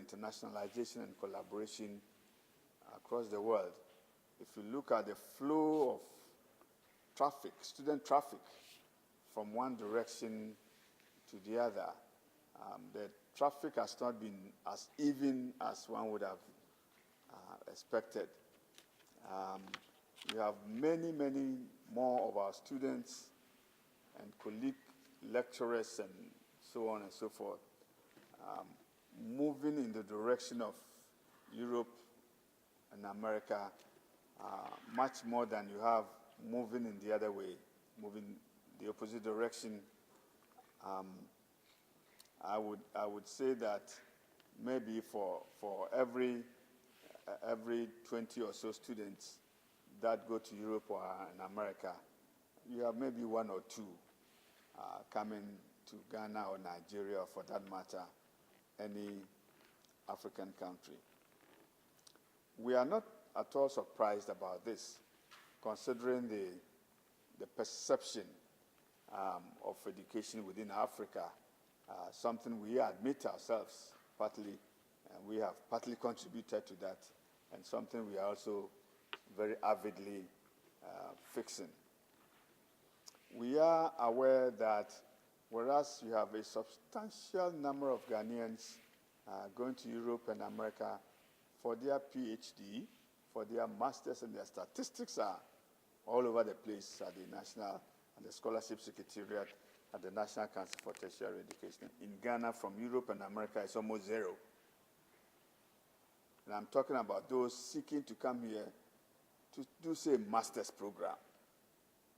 internationalization and collaboration across the world, if you look at the flow of traffic, student traffic, from one direction to the other, the traffic has not been as even as one would have expected. We have many, many more of our students and colleague lecturers and so on and so forth moving in the direction of Europe and America much more than you have moving in the other way, moving the opposite direction. I would say that maybe for every 20 or so students that go to Europe or in America, you have maybe one or two coming to Ghana or Nigeria, or for that matter, any African country. We are not at all surprised about this, considering the perception of education within Africa, something we admit ourselves partly, and we have partly contributed to that, and something we are also very avidly fixing. We are aware that whereas you have a substantial number of Ghanaians going to Europe and America for their PhD, for their masters, and their statistics are all over the place at the National and the Scholarship Secretariat at the National Council for Tertiary Education. In Ghana, from Europe and America, it's almost zero. And I'm talking about those seeking to come here to do, say, a master's program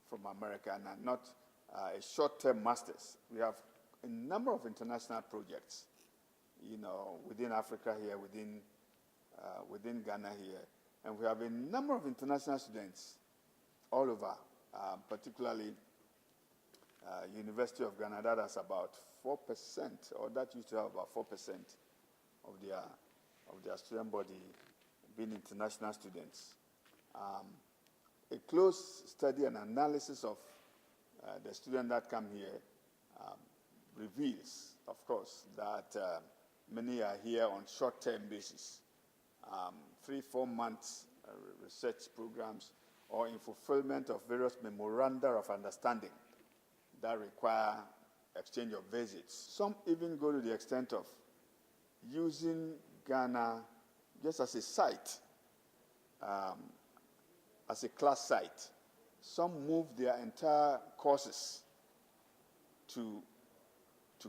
from America, and not a short-term master's. We have a number of international projects, within Africa here, within Ghana here, and we have a number of international students all over, particularly University of Ghana, that has about 4%, or that used to have about 4% of their student body being international students. A close study and analysis of the students that come here reveals, of course, that many are here on short-term basis, 3-4 months research programs, or in fulfillment of various memoranda of understanding that require exchange of visits. Some even go to the extent of using Ghana just as a site, as a class site. Some move their entire courses to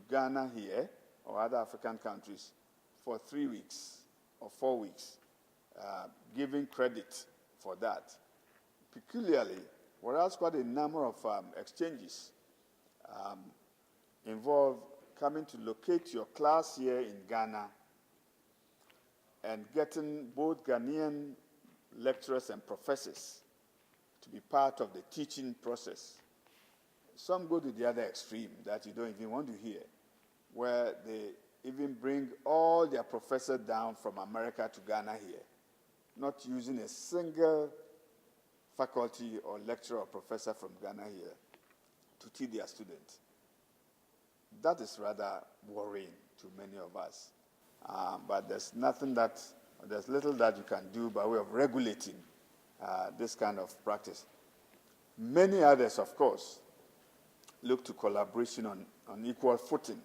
Ghana here or other African countries for 3 weeks or 4 weeks, giving credit for that. Peculiarly, whereas quite a number of exchanges involve coming to locate your class here in Ghana and getting both Ghanaian lecturers and professors to be part of the teaching process. Some go to the other extreme that you don't even want to hear, where they even bring all their professors down from America to Ghana here, not using a single faculty or lecturer or professor from Ghana here to teach their students. That is rather worrying to many of us. But there's little that you can do by way of regulating this kind of practice. Many others, of course, look to collaboration on equal footing.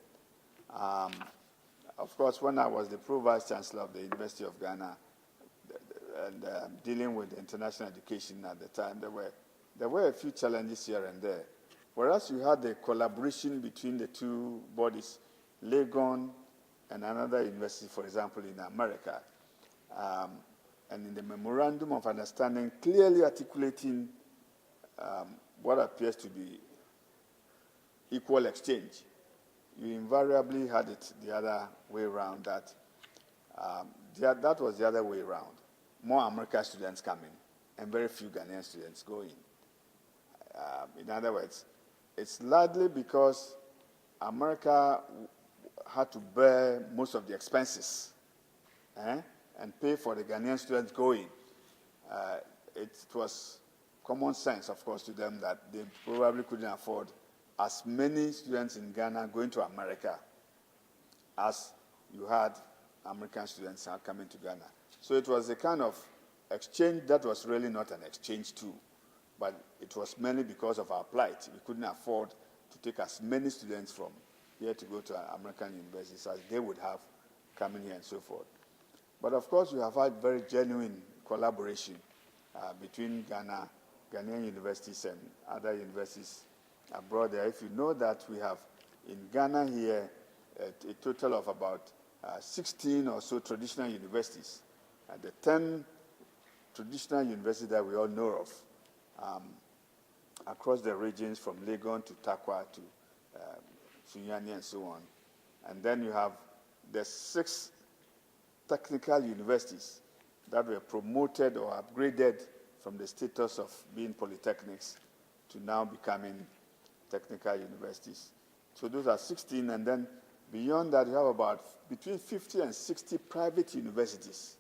Of course, when I was the Pro-Vice Chancellor of the University of Ghana and dealing with international education at the time, there were a few challenges here and there. Whereas you had the collaboration between the two bodies, Legon and another university, for example, in America, and in the Memorandum of Understanding, clearly articulating what appears to be equal exchange, you invariably had it the other way around, that was the other way around. More American students coming and very few Ghanaian students going. In other words, it's largely because America had to bear most of the expenses and pay for the Ghanaian students going. It was common sense, of course, to them that they probably couldn't afford as many students in Ghana going to America as you had American students are coming to Ghana. So it was a kind of exchange that was really not an exchange too, but it was mainly because of our plight. We couldn't afford to take as many students from here to go to American universities as they would have coming here and so forth. But of course, we have had very genuine collaboration between Ghanaian universities and other universities abroad there. If you know that we have in Ghana here a total of about 16 or so traditional universities, the 10 traditional universities that we all know of across the regions from Legon to Takwa to Sunyani and so on. And then you have the 6 technical universities that were promoted or upgraded from the status of being polytechnics to now becoming technical universities. So those are 16, and then beyond that, you have about between 50 and 60 private universities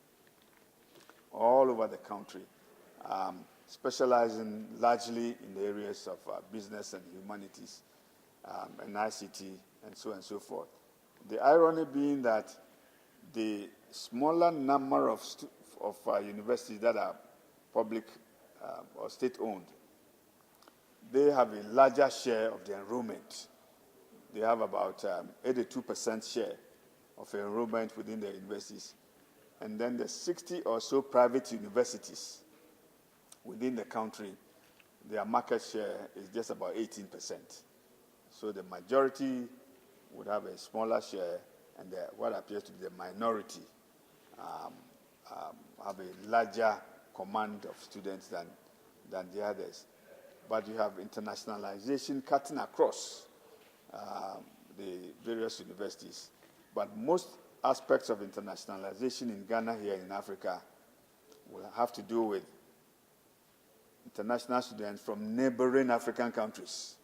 all over the country, specializing largely in the areas of business and humanities and ICT and so on and so forth. The irony being that the smaller number of universities that are public or state-owned, they have a larger share of the enrollment. They have about 82% share of enrollment within the universities. And then the 60 or so private universities within the country, their market share is just about 18%. So the majority would have a smaller share, and what appears to be the minority have a larger command of students than the others. But you have internationalization cutting across the various universities. But most aspects of internationalization in Ghana here in Africa will have to do with international students from neighboring African countries.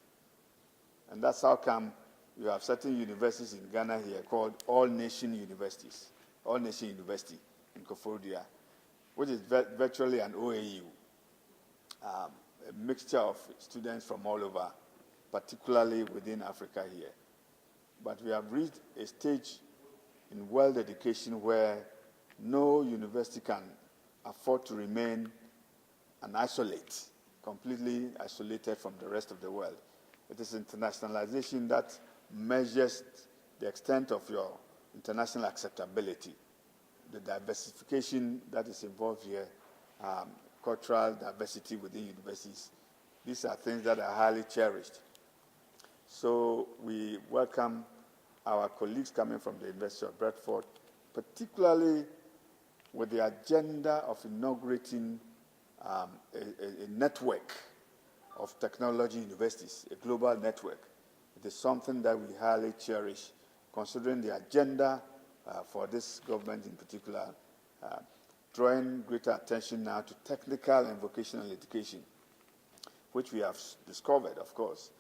And that's how come you have certain universities in Ghana here called All Nation Universities, All Nation University in Koforidua, which is virtually an OAU, a mixture of students from all over, particularly within Africa here. But we have reached a stage in world education where no university can afford to remain an isolate, completely isolated from the rest of the world. It is internationalization that measures the extent of your international acceptability, the diversification that is involved here, cultural diversity within universities. These are things that are highly cherished. So we welcome our colleagues coming from the University of Bradford, particularly with the agenda of inaugurating a network of technology universities, a global network. It is something that we highly cherish, considering the agenda for this government in particular, drawing greater attention now to technical and vocational education, which we have discovered, of course,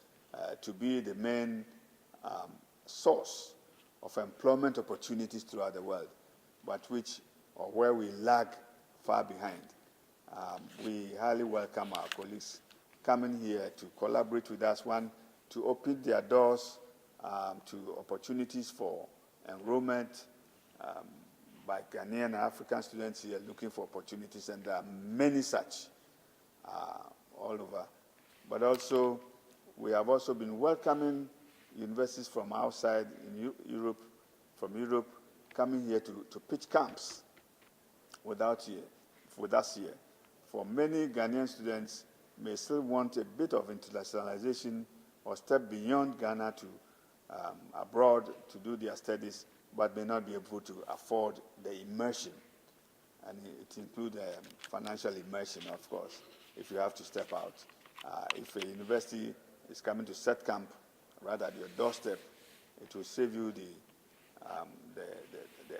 to be the main source of employment opportunities throughout the world, but where we lag far behind. We highly welcome our colleagues coming here to collaborate with us, one, to open their doors to opportunities for enrollment by Ghanaian and African students here looking for opportunities, and there are many such all over. But also, we have also been welcoming universities from outside in Europe, coming here to pitch camps with us here. For many Ghanaian students may still want a bit of internationalization or step beyond Ghana to abroad to do their studies, but may not be able to afford the immersion. And it includes financial immersion, of course, if you have to step out. If a university is coming to set camp right at your doorstep, it will save you the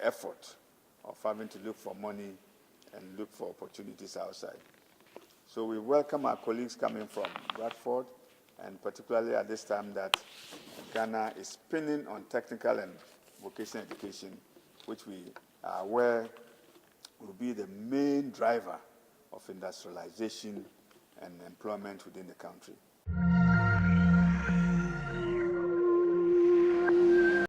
effort of having to look for money and look for opportunities outside. So we welcome our colleagues coming from Bradford, and particularly at this time that Ghana is spinning on technical and vocational education, which we are aware will be the main driver of industrialization and employment within the country.